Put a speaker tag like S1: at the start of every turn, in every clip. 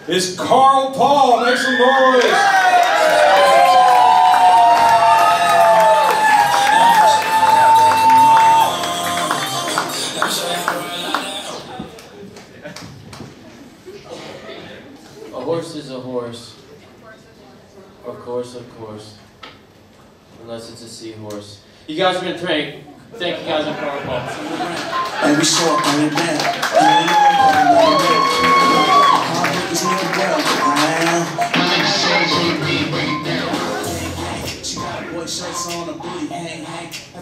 S1: is Carl Paul. Make some noise.
S2: A horse is a horse. Of course, of course. Unless it's a seahorse. You guys have been trained. Thank you guys for Carl Paul.
S3: And we saw on it now. Heartbreakers need the girl. She got boy shirts on, a booty hang.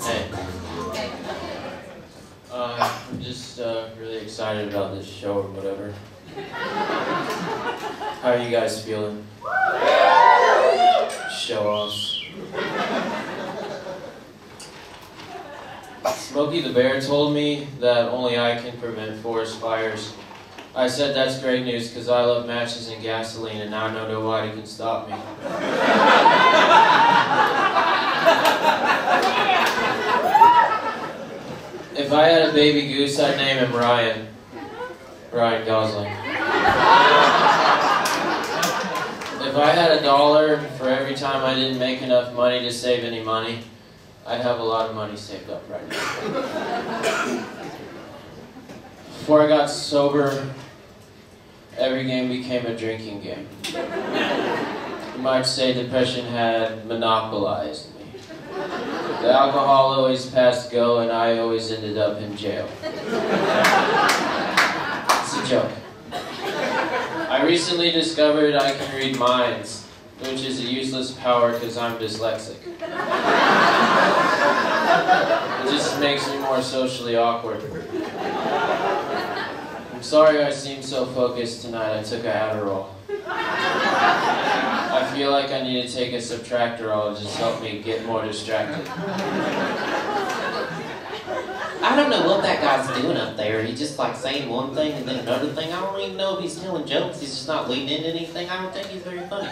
S2: Hey. I'm just really excited about this show or whatever. How are you guys feeling? Show offs. Smokey the Bear told me that only I can prevent forest fires. I said that's great news because I love matches and gasoline and now I know nobody can stop me. If I had a baby goose, I'd name him Ryan. Ryan Gosling. If I had $1 for every time I didn't make enough money to save any money, I'd have a lot of money saved up right now. Before I got sober, every game became a drinking game. You might say depression had monopolized me. The alcohol always passed go and I always ended up in jail. It's a joke. I recently discovered I can read minds, which is a useless power because I'm dyslexic. It just makes me more socially awkward. I'm sorry I seem so focused tonight. I took an Adderall. I feel like I need to take a Subtractorol to just help me get more distracted.
S4: I don't know what that guy's doing up there. He's just like saying one thing and then another thing. I don't even know if he's telling jokes. He's just not leading into anything. I don't think he's very funny.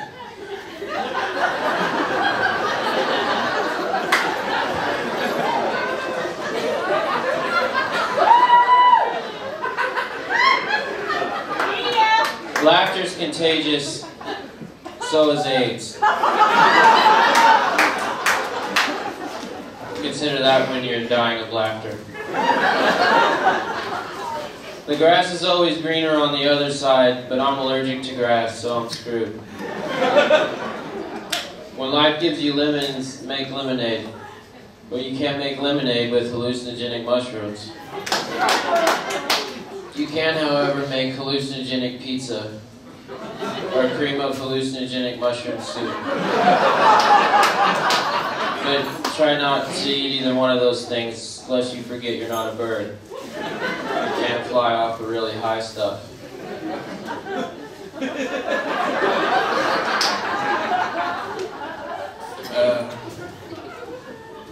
S2: Laughter's contagious, so is AIDS. Consider that when you're dying of laughter. The grass is always greener on the other side, but I'm allergic to grass, so I'm screwed. When life gives you lemons, make lemonade. But you can't make lemonade with hallucinogenic mushrooms. You can, however, make hallucinogenic pizza or cream of hallucinogenic mushroom soup. But try not to eat either one of those things unless you forget you're not a bird. You can't fly off of really high stuff.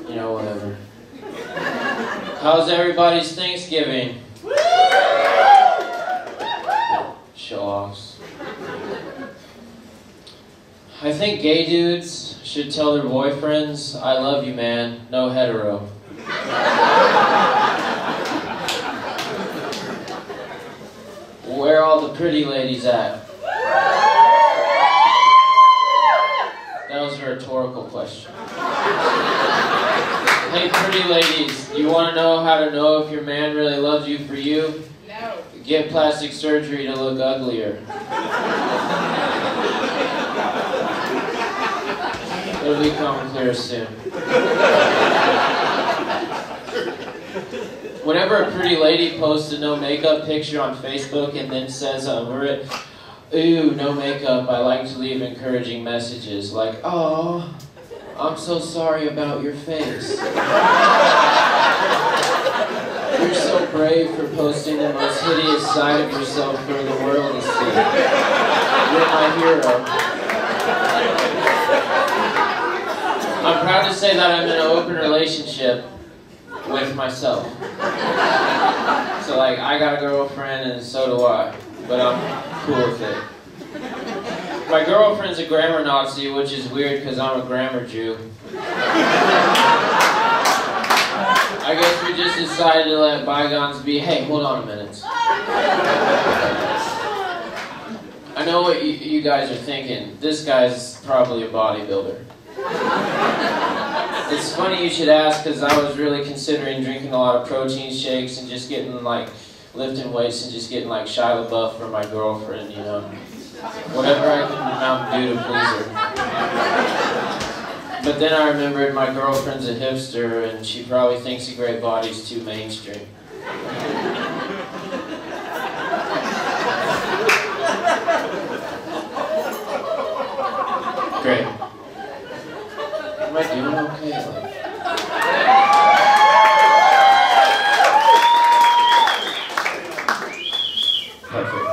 S2: You know, whatever. How's everybody's Thanksgiving? Show-offs. I think gay dudes should tell their boyfriends, I love you, man, no hetero. Where are all the pretty ladies at? That was a rhetorical question. Hey, pretty ladies, you want to know how to know if your man really loves you for you?
S5: No.
S2: Get plastic surgery to look uglier. It'll become clear soon. Whenever a pretty lady posts a no makeup picture on Facebook and then says over it, ooh, no makeup, I like to leave encouraging messages like, oh, I'm so sorry about your face. You're so brave for posting the most hideous side of yourself for the world to see. You're my hero. I'm proud to say that I'm in an open relationship with myself. So like, I got a girlfriend and so do I, but I'm cool with it. My girlfriend's a grammar Nazi, which is weird because I'm a grammar Jew. I guess we just decided to let bygones be. Hey, hold on a minute. I know what you guys are thinking. This guy's probably a bodybuilder. It's funny you should ask, because I was really considering drinking a lot of protein shakes and just getting like lifting weights and just getting like Shia LaBeouf for my girlfriend, you know. Whatever I can Mountain Dew to please her. But then I remembered my girlfriend's a hipster and she probably thinks a great body's too mainstream. Great. Am I doing okay? Perfect.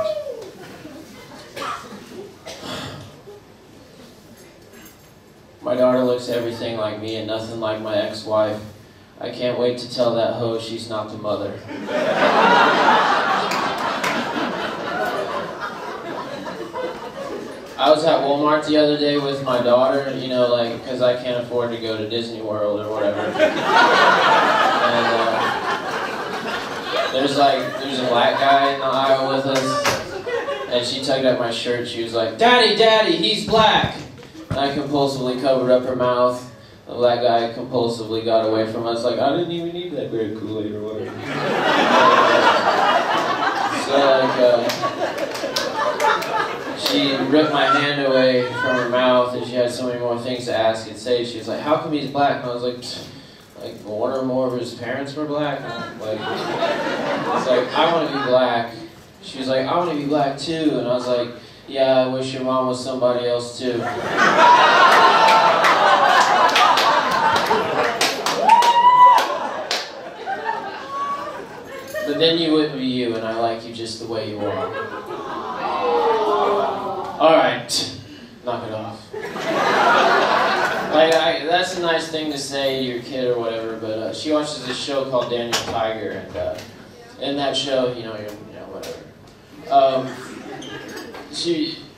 S2: My daughter looks everything like me and nothing like my ex-wife. I can't wait to tell that hoe she's not the mother. I was at Walmart the other day with my daughter, you know, like, because I can't afford to go to Disney World or whatever. And there's a black guy in the aisle with us, and she tugged at my shirt. She was like, "Daddy, Daddy, he's black." And I compulsively covered up her mouth. The black guy compulsively got away from us, like, I didn't even need that grape Kool-Aid or whatever. She ripped my hand away from her mouth, and she had so many more things to ask and say. She was like, "How come he's black?" And I was like, one or more of his parents were black. And it's like, I want to be black. She was like, "I want to be black too." And I was like, "Yeah, I wish your mom was somebody else too." But then you wouldn't be you, and I like you just the way you are. Alright, knock it off. That's a nice thing to say to your kid or whatever, but she watches this show called Daniel Tiger, and in that show, whatever.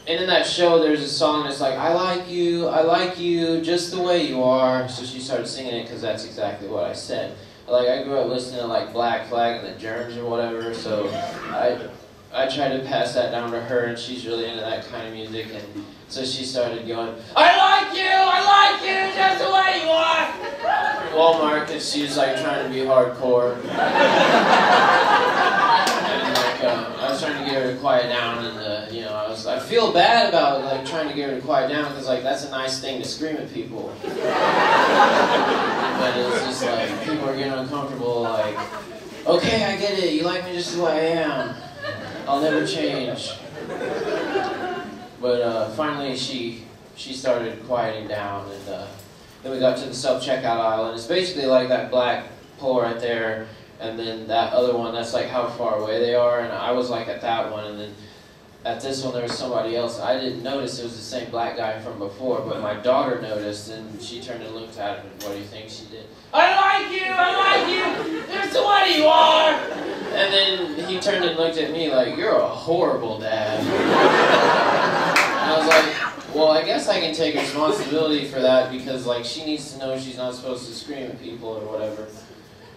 S2: And in that show, there's a song that's like, I like you, just the way you are. So she started singing it because that's exactly what I said. Like, I grew up listening to like Black Flag and the Germs or whatever, so I tried to pass that down to her, and she's really into that kind of music, and so she started going, I like you, just the way you are. Walmart, because she was like trying to be hardcore. And like, I was trying to get her to quiet down, and I feel bad about like trying to get her to quiet down, because like that's a nice thing to scream at people. But it's just like, people are getting uncomfortable, like, okay, I get it, you like me just the way I am. I'll never change. But finally she started quieting down, and then we got to the self-checkout aisle, and it's basically like that black pole right there, and then that other one, that's like how far away they are, and I was like at that one, and then at this one there was somebody else. I didn't notice it was the same black guy from before, but my daughter noticed, and she turned and looked at him, and what do you think she did? I like you, just the way you are! And then he turned and looked at me like, you're a horrible dad. And I was like, well, I guess I can take responsibility for that, because like she needs to know she's not supposed to scream at people or whatever.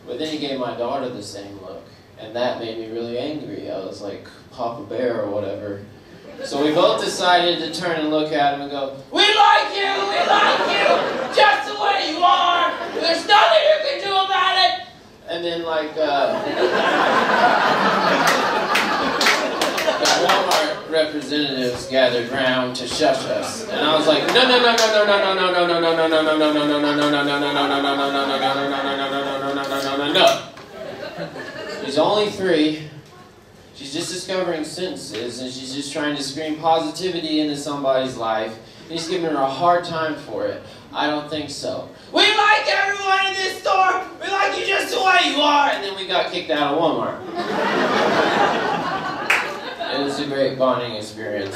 S2: But then he gave my daughter the same look, and that made me really angry. I was like, Papa Bear or whatever. So we both decided to turn and look at him and go, we like you, just the way you are. There's nothing you can do about it. And then like, the Walmart representatives gathered round to shush us, and I was like, no. She's only 3. She's just discovering sentences, and she's just trying to scream positivity into somebody's life. And he's giving her a hard time for it. I don't think so. We like everyone in this store. We like you just the way you are. And then we got kicked out of Walmart. It was a great bonding experience.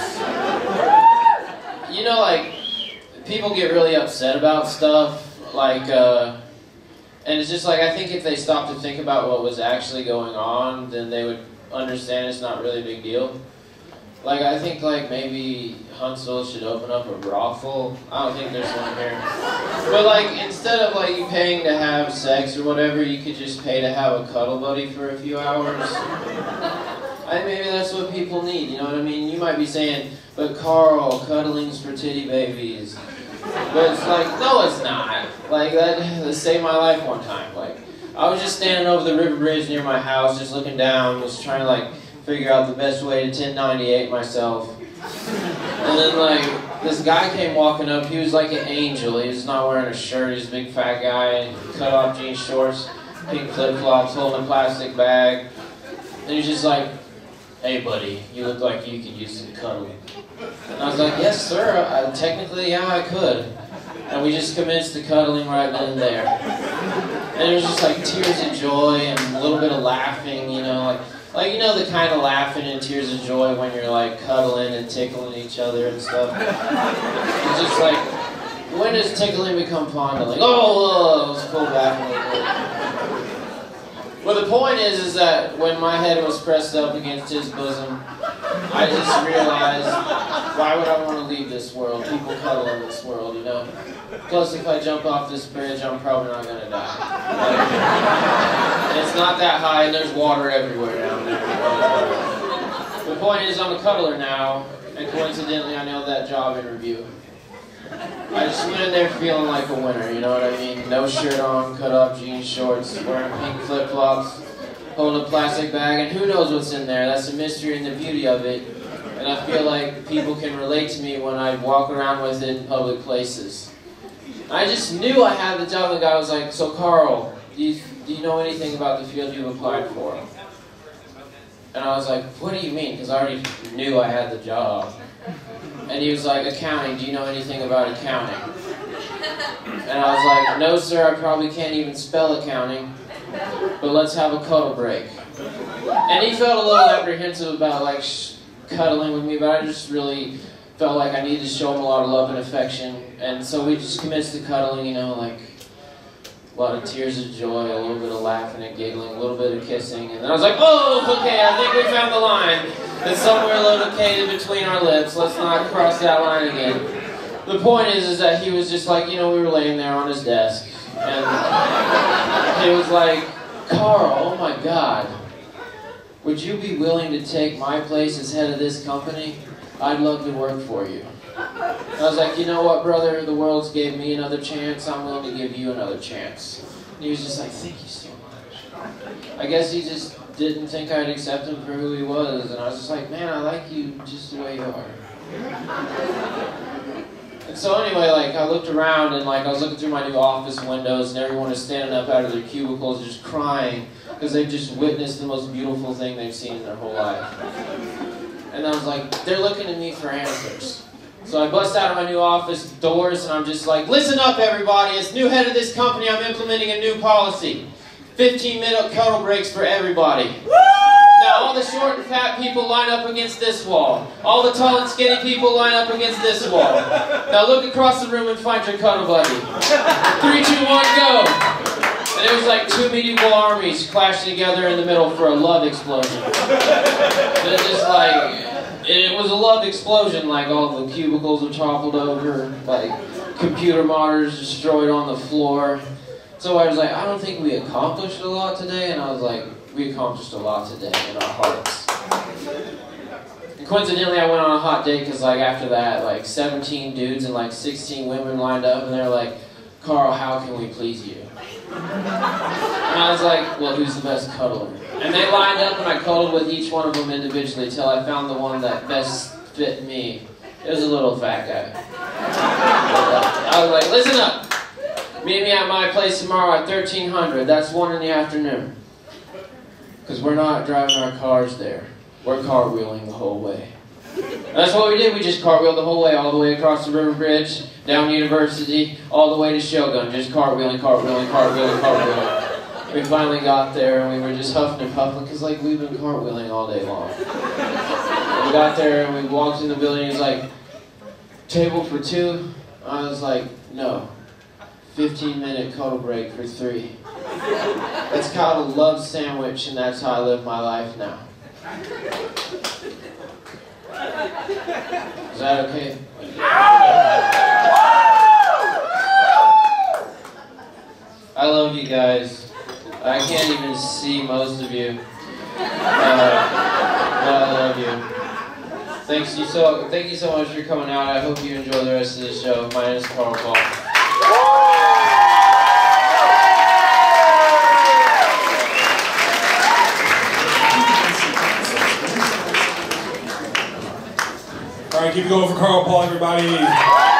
S2: You know, like, people get really upset about stuff, like, and it's just like, I think if they stopped to think about what was actually going on, then they would understand it's not really a big deal. Like, I think, like, maybe Huntsville should open up a brothel. I don't think there's one here. But, like, instead of, like, you paying to have sex or whatever, you could just pay to have a cuddle buddy for a few hours. I Maybe that's what people need, you know what I mean? You might be saying, but Carl, cuddling's for titty babies. But it's like, no it's not. Like, that saved my life one time. Like, I was just standing over the river bridge near my house, just looking down, was trying to like, figure out the best way to 1098 myself. And then like, this guy came walking up, he was like an angel. He was not wearing a shirt, he was a big fat guy, cut off jean shorts, pink flip-flops, holding a plastic bag. And he was just like, hey buddy, you look like you could use some cuddling. And I was like, yes sir, technically yeah I could. And we just commenced to cuddling right then and there. And it was just like tears of joy and a little bit of laughing, you know, like you know the kind of laughing and tears of joy when you're like cuddling and tickling each other and stuff. It's just like, when does tickling become fondling? Oh, let's pull back a little bit. Well, the point is that when my head was pressed up against his bosom, I just realized, why would I want to leave this world? People cuddle in this world, you know? Plus, if I jump off this bridge, I'm probably not going to die. And it's not that high, and there's water everywhere down there. The point is, I'm a cuddler now, and coincidentally, I nailed that job interview. I just went in there feeling like a winner, you know what I mean? No shirt on, cut off jean shorts, wearing pink flip-flops, holding a plastic bag, and who knows what's in there. That's the mystery and the beauty of it. And I feel like people can relate to me when I walk around with it in public places. I just knew I had the job. The guy was like, so Carl, do you know anything about the field you applied for? And I was like, what do you mean? Because I already knew I had the job. And he was like, accounting, do you know anything about accounting? And I was like, no sir, I probably can't even spell accounting, but let's have a cuddle break. And he felt a little apprehensive about like cuddling with me, but I just really felt like I needed to show him a lot of love and affection. And so we just commenced to cuddling, you know, like a lot of tears of joy, a little bit of laughing and giggling, a little bit of kissing. And then I was like, oh, okay, I think we found the line. It's somewhere located between our lips. Let's not cross that line again. The point is that he was just like, you know, we were laying there on his desk. And he was like, Carl, oh my God, would you be willing to take my place as head of this company? I'd love to work for you. I was like, you know what, brother? The world's gave me another chance. I'm willing to give you another chance. And he was just like, thank you so much. I guess he just didn't think I'd accept him for who he was. And I was just like, man, I like you just the way you are. And so anyway, like, I looked around and like I was looking through my new office windows and everyone was standing up out of their cubicles just crying because they've just witnessed the most beautiful thing they've seen in their whole life. And I was like, they're looking at me for answers. So I bust out of my new office doors and I'm just like, listen up everybody, as new head of this company, I'm implementing a new policy. 15-minute cuddle breaks for everybody. Now all the short and fat people line up against this wall. All the tall and skinny people line up against this wall. Now look across the room and find your cuddle buddy. 3, 2, 1, go! And it was like two medieval armies clashing together in the middle for a love explosion. And it's just like, it was a love explosion, like all the cubicles were toppled over, like computer monitors destroyed on the floor. So I was like, I don't think we accomplished a lot today, and I was like, we accomplished a lot today in our hearts. And coincidentally, I went on a hot date because like after that, like 17 dudes and like 16 women lined up, and they're like, Carl, how can we please you? And I was like, well, who's the best cuddler? And they lined up and I cuddled with each one of them individually till I found the one that best fit me. It was a little fat guy. I was like, listen up. Meet me at my place tomorrow at 1300. That's 1 in the afternoon. Because we're not driving our cars there. We're cartwheeling the whole way. And that's what we did. We just cartwheeled the whole way, all the way across the river bridge, down University, all the way to Shogun. Just cartwheeling, cartwheeling, cartwheeling, cartwheeling. We finally got there and we were just huffing and puffing because like we've been cartwheeling all day long. We got there and we walked in the building. He was like, table for 2? I was like, no. 15-minute cuddle break for 3. It's called a love sandwich, and that's how I live my life now. Is that okay? I love you guys. I can't even see most of you. I love you. Thank you so much for coming out. I hope you enjoy the rest of the show. My name is Carl Paul.
S1: All right, keep it going for Carl Paul, everybody.